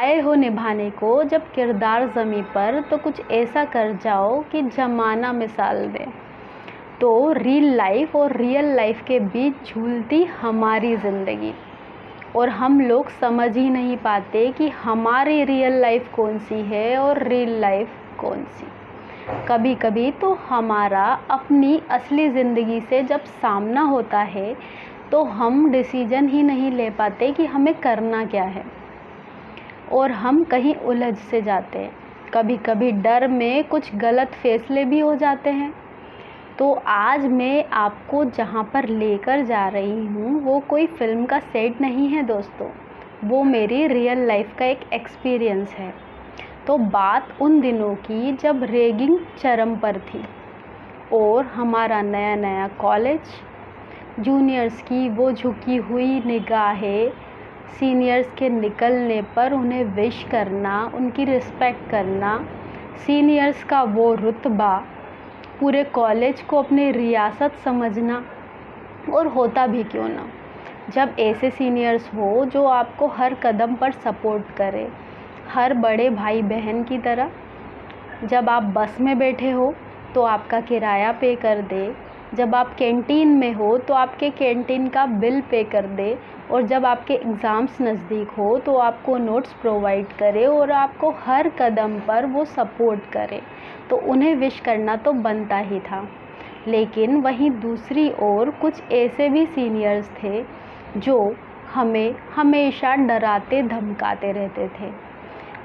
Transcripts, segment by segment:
आए हो निभाने को जब किरदार ज़मीं पर, तो कुछ ऐसा कर जाओ कि ज़माना मिसाल दे। तो रील लाइफ और रियल लाइफ के बीच झूलती हमारी ज़िंदगी, और हम लोग समझ ही नहीं पाते कि हमारी रियल लाइफ कौन सी है और रियल लाइफ कौन सी। कभी कभी तो हमारा अपनी असली ज़िंदगी से जब सामना होता है तो हम डिसीजन ही नहीं ले पाते कि हमें करना क्या है, और हम कहीं उलझ से जाते हैं। कभी कभी डर में कुछ गलत फैसले भी हो जाते हैं। तो आज मैं आपको जहाँ पर लेकर जा रही हूँ वो कोई फ़िल्म का सेट नहीं है दोस्तों, वो मेरी रियल लाइफ का एक एक्सपीरियंस है। तो बात उन दिनों की जब रैगिंग चरम पर थी और हमारा नया नया कॉलेज, जूनियर्स की वो झुकी हुई निगाहें, सीनियर्स के निकलने पर उन्हें विश करना, उनकी रिस्पेक्ट करना, सीनियर्स का वो रुतबा, पूरे कॉलेज को अपनी रियासत समझना। और होता भी क्यों ना, जब ऐसे सीनियर्स हो जो आपको हर कदम पर सपोर्ट करे, हर बड़े भाई बहन की तरह। जब आप बस में बैठे हो तो आपका किराया पे कर दे, जब आप कैंटीन में हो तो आपके कैंटीन का बिल पे कर दे, और जब आपके एग्ज़ाम्स नज़दीक हो तो आपको नोट्स प्रोवाइड करे और आपको हर कदम पर वो सपोर्ट करे, तो उन्हें विश करना तो बनता ही था। लेकिन वहीं दूसरी ओर कुछ ऐसे भी सीनियर्स थे जो हमें हमेशा डराते धमकाते रहते थे।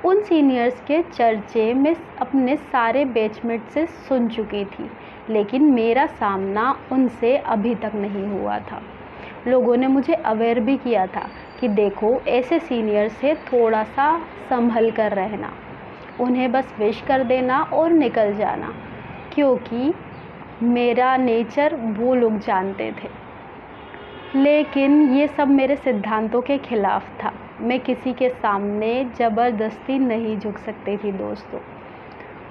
उन सीनियर्स के चर्चे मैं अपने सारे बैचमेट से सुन चुकी थी, लेकिन मेरा सामना उनसे अभी तक नहीं हुआ था। लोगों ने मुझे अवेयर भी किया था कि देखो ऐसे सीनियर से थोड़ा सा संभल कर रहना, उन्हें बस विश कर देना और निकल जाना, क्योंकि मेरा नेचर वो लोग जानते थे। लेकिन ये सब मेरे सिद्धांतों के ख़िलाफ़ था। मैं किसी के सामने ज़बरदस्ती नहीं झुक सकती थी दोस्तों।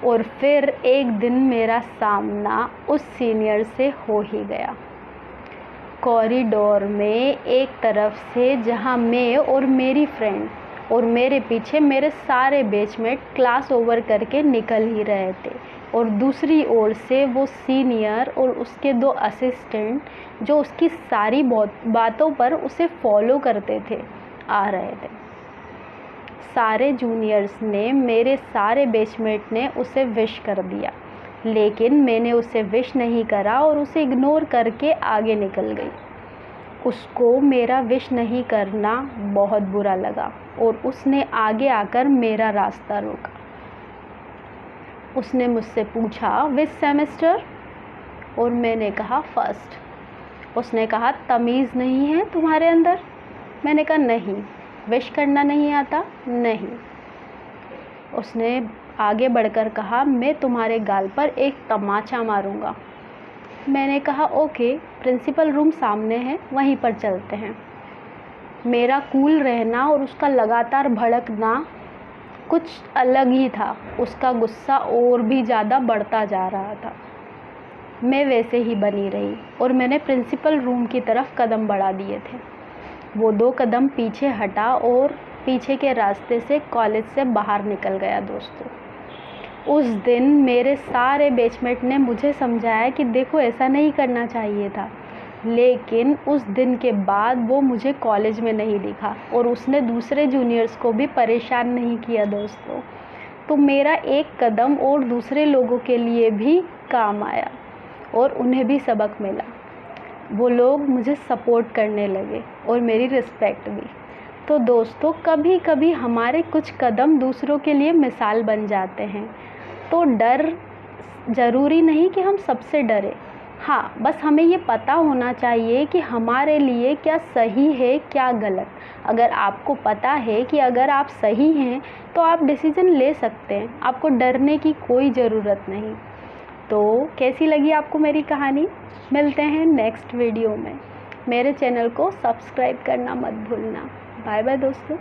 और फिर एक दिन मेरा सामना उस सीनियर से हो ही गया। कॉरिडोर में एक तरफ से जहाँ मैं और मेरी फ्रेंड और मेरे पीछे मेरे सारे बैचमेट क्लास ओवर करके निकल ही रहे थे, और दूसरी ओर से वो सीनियर और उसके 2 असिस्टेंट जो उसकी सारी बातों पर उसे फॉलो करते थे आ रहे थे। सारे जूनियर्स ने, मेरे सारे बैचमेट ने उसे विश कर दिया, लेकिन मैंने उसे विश नहीं करा और उसे इग्नोर करके आगे निकल गई। उसको मेरा विश नहीं करना बहुत बुरा लगा और उसने आगे आकर मेरा रास्ता रोका। उसने मुझसे पूछा विच सेमेस्टर, और मैंने कहा फर्स्ट। उसने कहा तमीज़ नहीं है तुम्हारे अंदर? मैंने कहा नहीं। विश करना नहीं आता? नहीं। उसने आगे बढ़कर कहा मैं तुम्हारे गाल पर एक तमाचा मारूंगा। मैंने कहा ओके, प्रिंसिपल रूम सामने है, वहीं पर चलते हैं। मेरा कूल रहना और उसका लगातार भड़कना कुछ अलग ही था। उसका गुस्सा और भी ज़्यादा बढ़ता जा रहा था। मैं वैसे ही बनी रही और मैंने प्रिंसिपल रूम की तरफ कदम बढ़ा दिए थे। वो 2 कदम पीछे हटा और पीछे के रास्ते से कॉलेज से बाहर निकल गया दोस्तों। उस दिन मेरे सारे बैचमेट ने मुझे समझाया कि देखो ऐसा नहीं करना चाहिए था, लेकिन उस दिन के बाद वो मुझे कॉलेज में नहीं दिखा और उसने दूसरे जूनियर्स को भी परेशान नहीं किया दोस्तों। तो मेरा एक कदम और दूसरे लोगों के लिए भी काम आया और उन्हें भी सबक मिला। वो लोग मुझे सपोर्ट करने लगे और मेरी रिस्पेक्ट भी। तो दोस्तों कभी कभी हमारे कुछ कदम दूसरों के लिए मिसाल बन जाते हैं। तो डर ज़रूरी नहीं कि हम सबसे डरें। हाँ, बस हमें ये पता होना चाहिए कि हमारे लिए क्या सही है क्या गलत। अगर आपको पता है कि अगर आप सही हैं तो आप डिसीज़न ले सकते हैं, आपको डरने की कोई ज़रूरत नहीं। तो कैसी लगी आपको मेरी कहानी? मिलते हैं नेक्स्ट वीडियो में। मेरे चैनल को सब्सक्राइब करना मत भूलना। बाय बाय दोस्तों।